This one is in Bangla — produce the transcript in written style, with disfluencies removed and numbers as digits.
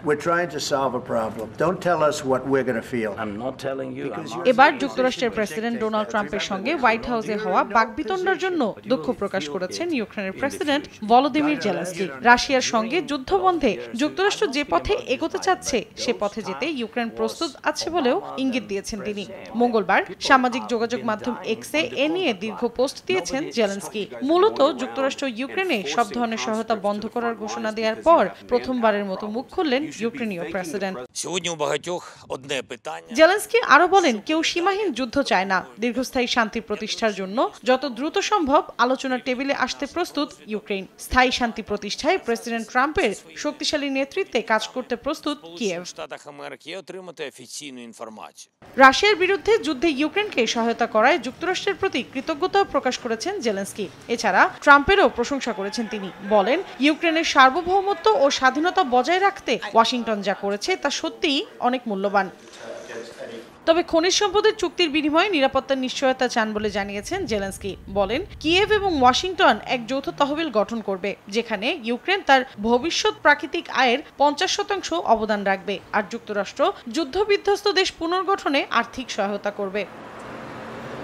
We're trying to solve a problem. Don't tell us what we're going to feel. I'm not telling you. এবার যুক্তরাষ্ট্রের প্রেসিডেন্ট ডোনাল্ড ট্রাম্পের সঙ্গে হোয়াইট হাউসে হওয়া বাকবিতণ্ডার জন্য দুঃখ প্রকাশ করেছেন ইউক্রেনের প্রেসিডেন্ট ভলোদিমির জেলেনস্কি। রাশিয়ার সঙ্গে যুদ্ধ বন্ধে যুক্তরাষ্ট্র যে পথে এগোতে চাচ্ছে সে পথে যেতে ইউক্রেন প্রস্তুত আছে বলেও ইঙ্গিত দিয়েছেন তিনি। মঙ্গলবার সামাজিক যোগাযোগ মাধ্যম এক্সে এ নিয়ে দীর্ঘ পোস্ট দিয়েছেন জেলেনস্কি। মূলত যুক্তরাষ্ট্র ইউক্রেনে সব ধরনের সহায়তা বন্ধ করার ঘোষণা দেওয়ার পর প্রথমবারের মতো মুখ খুললেন ইউক্রেনীয় প্রেসিডেন্ট। জেলেনস্কি আরো বলেন, কেউ সীমাহীন যুদ্ধ চায় না। দীর্ঘস্থায়ী শান্তি প্রতিষ্ঠার জন্য যত দ্রুত সম্ভব আলোচনার টেবিলে আসতে প্রস্তুত ইউক্রেন। স্থায়ী শান্তি প্রতিষ্ঠায় প্রেসিডেন্ট ট্রাম্পের শক্তিশালী নেতৃত্বে কাজ করতে প্রস্তুত কিয়েভ। রাশিয়ার বিরুদ্ধে যুদ্ধে ইউক্রেনকে সহায়তা করায় যুক্তরাষ্ট্রের প্রতি কৃতজ্ঞতা প্রকাশ করেছেন জেলেনস্কি। এছাড়া ট্রাম্পেরও প্রশংসা করেছেন তিনি। বলেন, ইউক্রেনের সার্বভৌমত্ব ও স্বাধীনতা বজায় রাখতে ওয়াশিংটন যা করেছে তা সত্যিই অনেক মূল্যবান। তবে খনিজ সম্পদের চুক্তির বিনিময়ে নিরাপত্তার নিশ্চয়তা চান বলে জানিয়েছেন জেলেনস্কি। বলেন, কিয়েভ এবং ওয়াশিংটন এক যৌথ তহবিল গঠন করবে, যেখানে ইউক্রেন তার ভবিষ্যৎ প্রাকৃতিক আয়ের 50% অবদান রাখবে, আর যুক্তরাষ্ট্র যুদ্ধবিধ্বস্ত দেশ পুনর্গঠনে আর্থিক সহায়তা করবে।